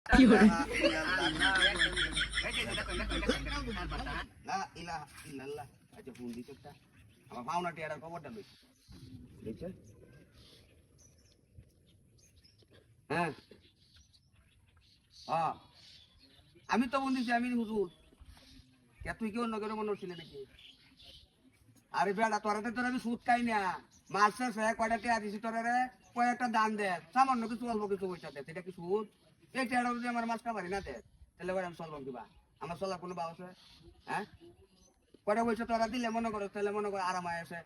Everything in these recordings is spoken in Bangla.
কি হলো? লা ইলাহা ইল্লাল্লাহ। আচ্ছা ফোন দিতে একটা আমার পাওনা টিয়ার খবরটা লই বুঝছে হ্যাঁ হ্যাঁ আমি তো ফোন দিছি আমি হুজুর কে তুই কি অন্য কেউ মনে হচ্ছিলে নাকি আরে বেড়া তোরা তোর আমি সুদ খাই না মাছ চাষ কয়টা টিয়া দিছি তোরা রে কয়েকটা দান দে সামান্য কিছু অল্প কিছু পয়সা দে এটা কি সুদ এই টিয়াটা যদি আমার মাছ খাবারি না দে তাহলে আমি চলবাম কিবা আমার চলার কোনো বাবা আছে হ্যাঁ কয়টা পয়সা তোরা দিলে মনে করো তাহলে মনে করো আরাম আছে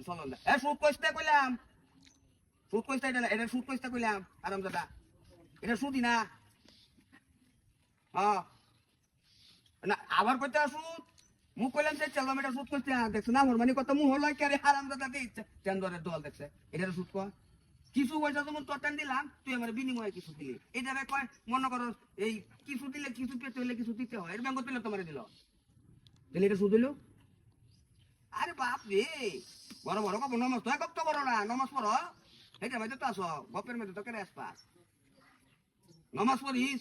চলন দে এ সুদ কইতে কইলাম সুদ কইতে এটা সুদ কইতে কইলাম আরাম দাদা এটা সুদি না হ্যাঁ না আবার কইতে সুদ মুখ কইলাম যে চললাম এটা সুদ করতে দেখছো না আমার মানে কত মুহ হলো কি আরে হারাম দাদা দিচ্ছে চন্দরের দল দেখছে এটা সুদ কর কিছু পয়সা যেমন তোর টান দিলাম তুই আমার বিনিময়ে কিছু দিলি এটা কয় মনে করো এই কিছু দিলে কিছু পেতে হইলে কিছু দিতে হয় এর ব্যাংক পেলে তোমার দিল তাহলে এটা সুদ হইলো আরে বাপ রে বড় বড় কব নমাজ তো গপ তো বড় না নমাজ পড়ো এটা মধ্যে তো আসো গপের মধ্যে তো কেন আসপাস নমাজ পড়িস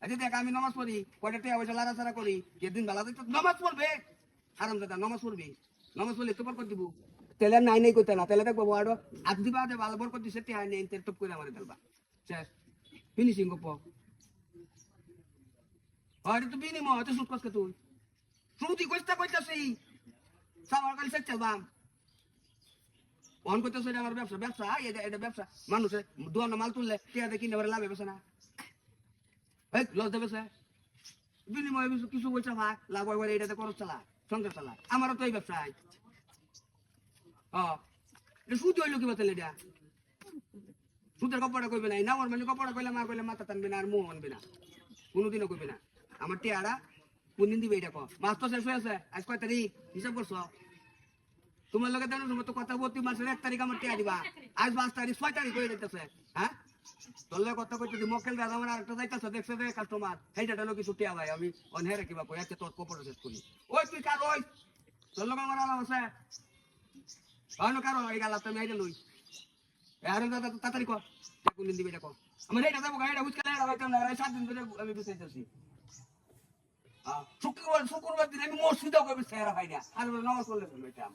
আচ্ছা দেখ আমি নমাজ পড়ি কয়টা টিয়া পয়সা লাড়াচাড়া করি যেদিন বেলা দেখতো নমাজ পড়বে আরাম দাদা নমাজ পড়বি নমাজ পড়লে তো বরকত দিব তেলে নাই নাই করতে না তেলে দেখবো আরো আজ দিবা দে ভালো বরকত দিছে টিয়া নেই তেল টপ করে আমারে দেলবা শেষ ফিনিশিং গপ আরে তো বিনিময় তো সুদ কসকে তুই সুদি কইতা কইতাছি সাবার কাল সেট চলবাম অন কইতাছে এটা আমার ব্যবসা ব্যবসা এটা ব্যবসা মানুষে দোয়ানো মাল তুললে টিয়া দিয়ে কিনে লাভ হবে না এই লস দেবে স্যার বিনিময়ে কিছু পয়সা ভাগ লাভ হয় এটাতে খরচ চালা সংসার চালা আমারও তো এই ব্যবসায় এটা সুদ হইলো কি বাতালে এটা সুদের কপড়া কইবে না না মানে কপড়া কইলে মা কইলে মাথা টানবে না আর মুখ আনবে না কোনোদিনও কইবে না আমার টিয়ারা কোনদিন দিবে এটা কর মাস তো শেষ হয়েছে আজ কয় তারিখ হিসাব করছো তোমার লগে জানো তোমার তো কথা প্রতি মাসের 1 তারিখ আমার টিয়া দিবা আজ 5 তারিখ 6 তারিখ হয়ে যেতেছে হ্যাঁ তোর কথা কইতে মক্কেল দাদা আমার আরেকটা যাইতাছে দেখছে যে কাস্টমার এইটা হলো কিছু টিয়া ভাই আমি অনহেরে কিবা কই এত তোর কপড় শেষ করি ওই তুই কার ওই তোর লগে আমার আলাপ আছে অন্য কারো এই গালা তুমি আইডা লই আরে দাদা তাড়াতাড়ি কর কোনদিন দিবে এটা কর আমার এইটা যাবো গাড়িটা বুঝকালে এটা হইতাম না 7 দিন ধরে আমি বুঝাইতেছি শুক্রবার দিন আমি মসজিদে কইবে সেরা ভাই না আর নামাজ পড়লে শুনবাইতাম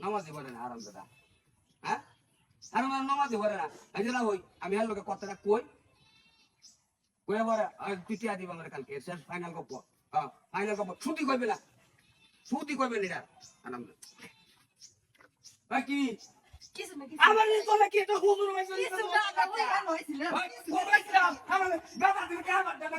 নামাজই পড়ে না আরাম দাদা হ্যাঁ আর নামাজই পড়ে না এই যে না হই আমি আর লোকে কথাটা কই কই আবার পিটিয়া দিবা আমার কালকে শেষ ফাইনাল গপ হ্যাঁ ফাইনাল গপ ছুটি কইবে না ছুটি কইবে না আরাম কি আমার এই তোলা কি তো হুজুর হইছে কিছু না, ওই গান হয়েছিল। আমার বাবা তুমি কে আমার দাদা